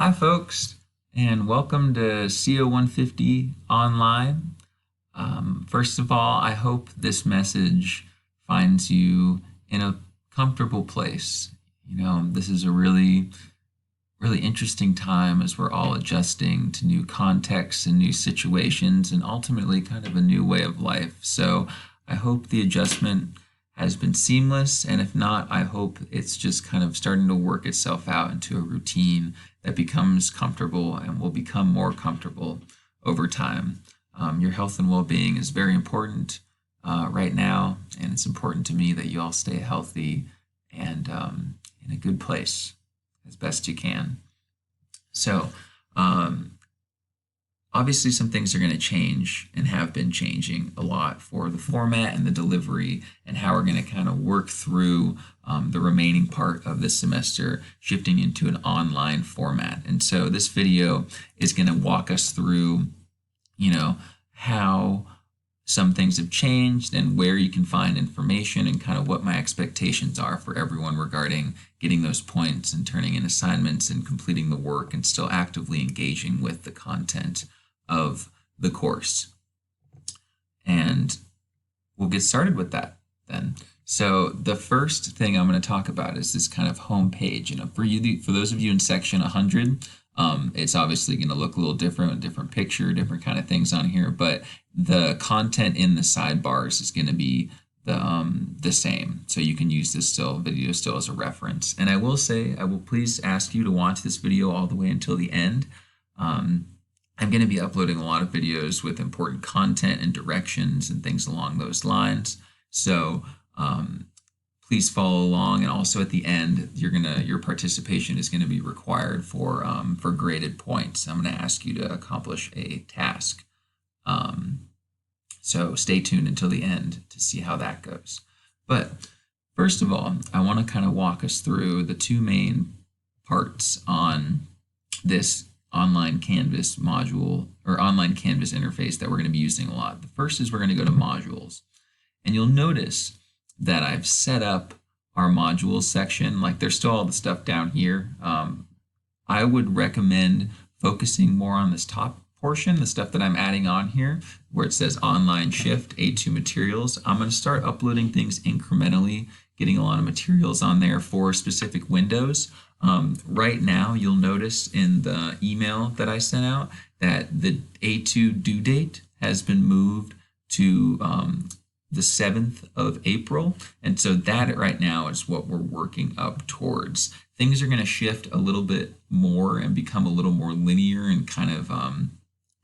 Hi, folks, and welcome to CO150 Online. First of all, I hope this message finds you in a comfortable place. This is a really interesting time as we're all adjusting to new contexts and new situations and ultimately kind of a new way of life. So I hope the adjustment has been seamless, and if not, I hope it's just kind of starting to work itself out into a routine that becomes comfortable and will become more comfortable over time. Your health and well-being is very important right now, and it's important to me that you all stay healthy and in a good place as best you can. So, obviously, some things are going to change and have been changing a lot for the format and the delivery and how we're going to kind of work through the remaining part of this semester, shifting into an online format. And so this video is going to walk us through, how some things have changed and where you can find information and kind of what my expectations are for everyone regarding getting those points and turning in assignments and completing the work and still actively engaging with the content of the course. And we'll get started with that then. So the first thing I'm going to talk about is this kind of home page. For those of you in section 100, it's obviously going to look a little different, a different picture, different kind of things on here, but the content in the sidebars is going to be the same. So you can use this video still as a reference. And I will say, I will please ask you to watch this video all the way until the end. I'm going to be uploading a lot of videos with important content and directions and things along those lines. So please follow along, and also at the end, your participation is going to be required for graded points. I'm going to ask you to accomplish a task. So stay tuned until the end to see how that goes. But first of all, I want to kind of walk us through the two main parts on this online Canvas module or online Canvas interface that we're going to be using a lot. The first is we're going to go to modules, and you'll notice that I've set up our modules section. Like, there's still all the stuff down here. I would recommend focusing more on this top portion, the stuff that I'm adding on here, where it says online shift A2 materials. I'm going to start uploading things incrementally, getting a lot of materials on there for specific windows. Right now, you'll notice in the email that I sent out that the A2 due date has been moved to the 7th of April. And so that right now is what we're working up towards. Things are going to shift a little bit more and become a little more linear and kind of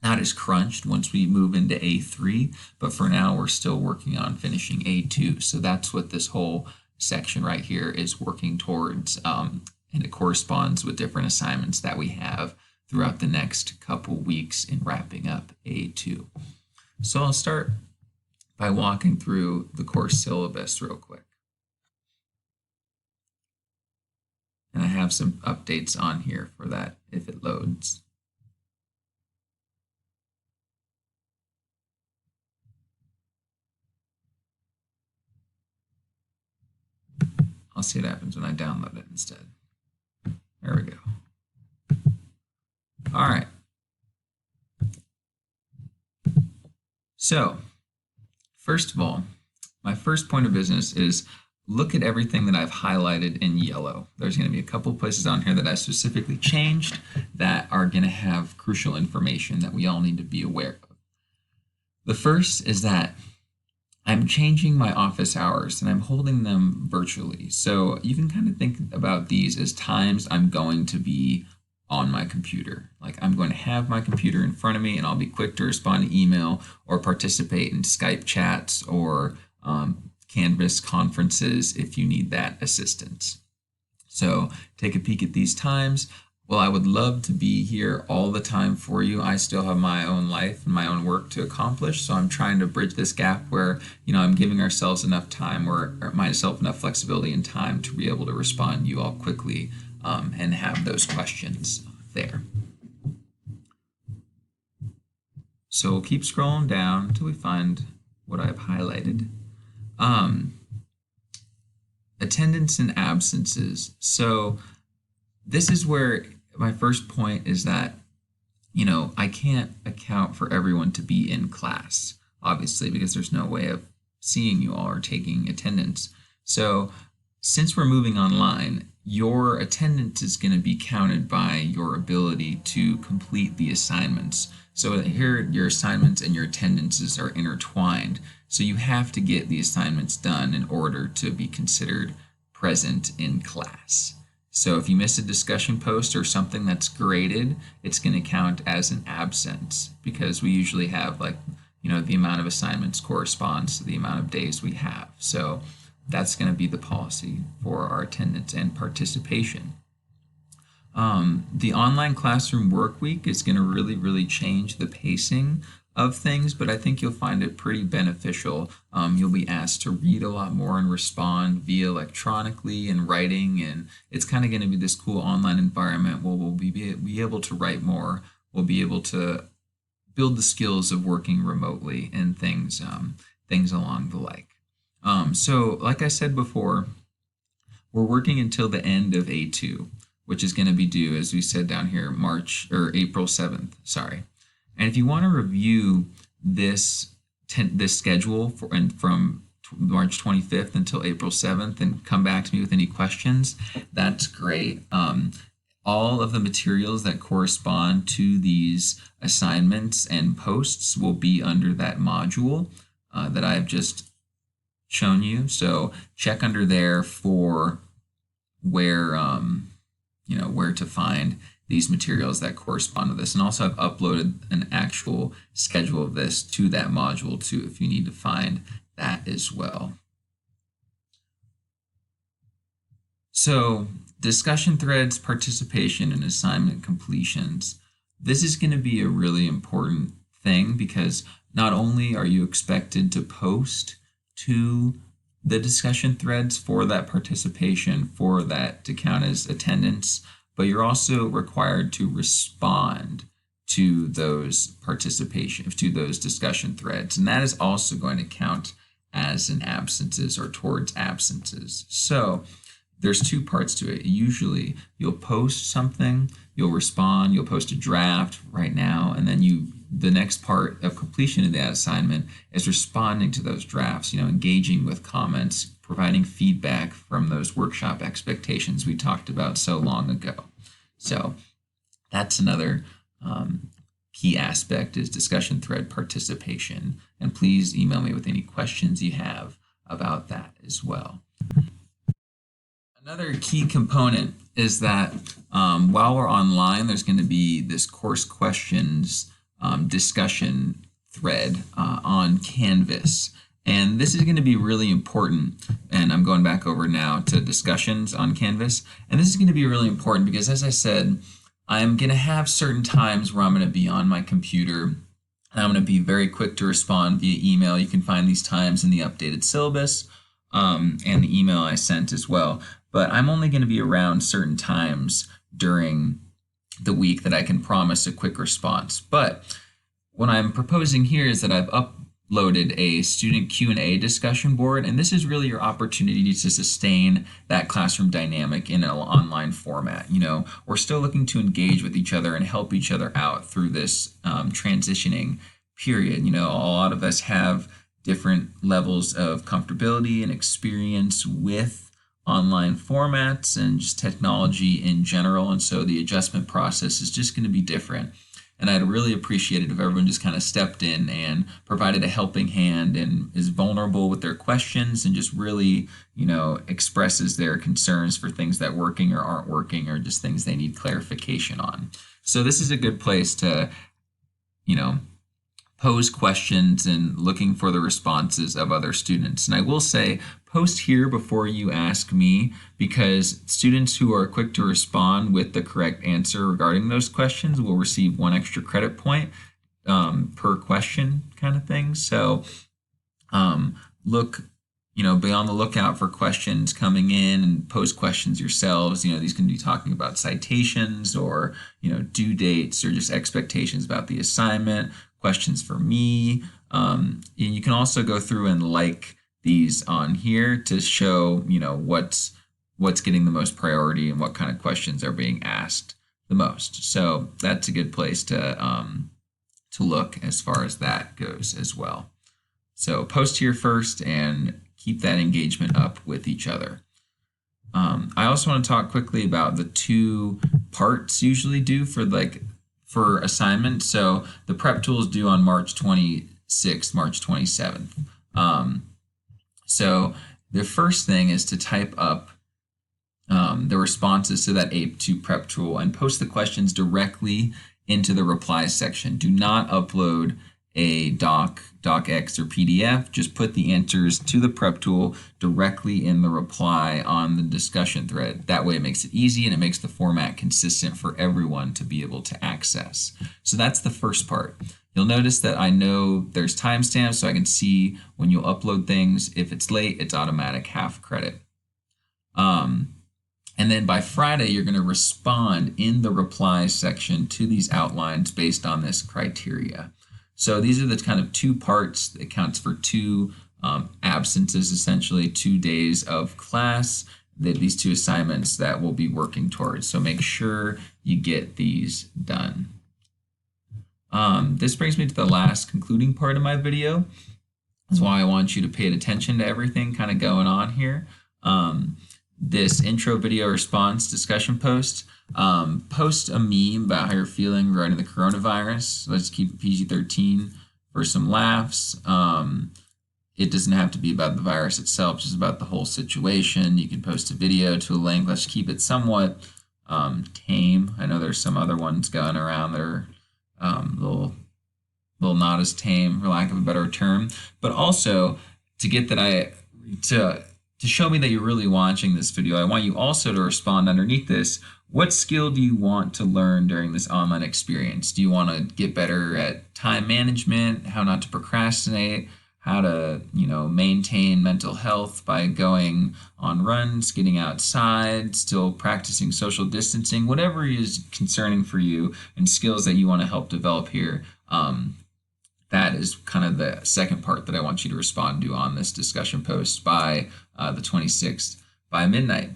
not as crunched once we move into A3. But for now, we're still working on finishing A2. So that's what this whole section right here is working towards. And it corresponds with different assignments that we have throughout the next couple weeks in wrapping up A2. So I'll start by walking through the course syllabus real quick. And I have some updates on here for that if it loads. I'll see what happens when I download it instead. There we go. All right. So, first of all, my first point of business is look at everything that I've highlighted in yellow. There's going to be a couple places on here that I specifically changed that are going to have crucial information that we all need to be aware of. The first is that I'm changing my office hours and I'm holding them virtually. So you can kind of think about these as times I'm going to be on my computer. Like, I'm going to have my computer in front of me and I'll be quick to respond to email or participate in Skype chats or Canvas conferences if you need that assistance. So take a peek at these times. Well, I would love to be here all the time for you. I still have my own life and my own work to accomplish. So I'm trying to bridge this gap where, I'm giving ourselves enough time or myself enough flexibility and time to be able to respond to you all quickly and have those questions there. So we'll keep scrolling down until we find what I've highlighted. Attendance and absences. So this is where my first point is that, I can't account for everyone to be in class, obviously, because there's no way of seeing you all or taking attendance. So since we're moving online, your attendance is going to be counted by your ability to complete the assignments. So here, your assignments and your attendances are intertwined. So you have to get the assignments done in order to be considered present in class. So if you miss a discussion post or something that's graded, it's going to count as an absence, because we usually have the amount of assignments corresponds to the amount of days we have. So that's going to be the policy for our attendance and participation. The online classroom work week is going to really change the pacing of things, but I think you'll find it pretty beneficial. You'll be asked to read a lot more and respond via electronically and writing, and it's kind of going to be this cool online environment where we'll be able to write more. We'll be able to build the skills of working remotely and things along the like. So like I said before, we're working until the end of A2, which is going to be due, as we said down here, April 7th, sorry. And if you want to review this schedule from March 25th until April 7th and come back to me with any questions, that's great. All of the materials that correspond to these assignments and posts will be under that module that I've just shown you. So check under there for where to find these materials that correspond to this. And also I've uploaded an actual schedule of this to that module too, if you need to find that as well. So discussion threads, participation, and assignment completions. This is going to be a really important thing, because not only are you expected to post to the discussion threads for that participation, for that to count as attendance, but you're also required to respond to those discussion threads. And that is also going to count as an absences or towards absences. So there's two parts to it. Usually you'll post something, you'll respond, you'll post a draft right now, and then the next part of completion of that assignment is responding to those drafts, engaging with comments, providing feedback from those workshop expectations we talked about so long ago. So that's another key aspect, is discussion thread participation. And please email me with any questions you have about that as well. Another key component is that while we're online, there's going to be this course questions discussion thread on Canvas. And this is going to be really important. And I'm going back over now to discussions on Canvas. And this is going to be really important because, as I said, I'm going to have certain times where I'm going to be on my computer, and I'm going to be very quick to respond via email. You can find these times in the updated syllabus and the email I sent as well. But I'm only going to be around certain times during the week that I can promise a quick response. But what I'm proposing here is that I've uploaded a student Q&A discussion board, and this is really your opportunity to sustain that classroom dynamic in an online format. We're still looking to engage with each other and help each other out through this transitioning period. A lot of us have different levels of comfortability and experience with online formats and just technology in general, and so the adjustment process is just going to be different. And I'd really appreciate it if everyone just kind of stepped in and provided a helping hand and is vulnerable with their questions and just really, expresses their concerns for things that working or aren't working, or just things they need clarification on. So this is a good place to, pose questions and looking for the responses of other students. And I will say, post here before you ask me, because students who are quick to respond with the correct answer regarding those questions will receive 1 extra credit point per question, kind of thing. So be on the lookout for questions coming in, and post questions yourselves. These can be talking about citations or, due dates, or just expectations about the assignment, questions for me. And you can also go through and like these on here to show, what's getting the most priority and what kind of questions are being asked the most. So that's a good place to look as far as that goes as well. So post here first and keep that engagement up with each other. I also want to talk quickly about the two parts usually due for assignment. So the prep tool is due on March 26th, March 27th. So the first thing is to type up the responses to that APE2 prep tool and post the questions directly into the replies section. Do not upload a docx or PDF. Just put the answers to the prep tool directly in the reply on the discussion thread. That way it makes it easy and it makes the format consistent for everyone to be able to access. So that's the first part. You'll notice that I know there's timestamps, so I can see when you upload things. If it's late, it's automatic half credit. And then by Friday, you're going to respond in the replies section to these outlines based on this criteria. So these are the kind of two parts that counts for two absences, essentially 2 days of class, these two assignments that we'll be working towards. So make sure you get these done. This brings me to the last concluding part of my video. That's why I want you to pay attention to everything kind of going on here. This intro video response discussion post. Post a meme about how you're feeling regarding the coronavirus. Let's keep it PG-13 for some laughs. It doesn't have to be about the virus itself, just about the whole situation. You can post a video to a link. Let's keep it somewhat tame. I know there's some other ones going around that are little not as tame, for lack of a better term. But also to get that to show me that you're really watching this video, I want you also to respond underneath this. What skill do you want to learn during this online experience? Do you want to get better at time management, how not to procrastinate, how to, maintain mental health by going on runs, getting outside, still practicing social distancing, whatever is concerning for you and skills that you want to help develop here. That is kind of the second part that I want you to respond to on this discussion post by the 26th by midnight.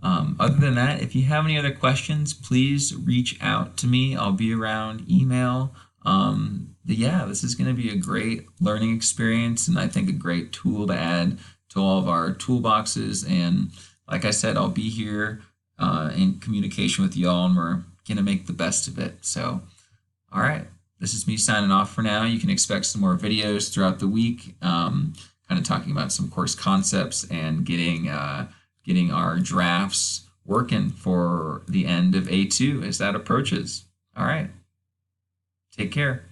Other than that, if you have any other questions, please reach out to me. I'll be around, email. But yeah, this is going to be a great learning experience and I think a great tool to add to all of our toolboxes. And like I said, I'll be here in communication with y'all and we're going to make the best of it. So, all right. This is me signing off for now. You can expect some more videos throughout the week, kind of talking about some course concepts and getting our drafts working for the end of A2 as that approaches. All right. Take care.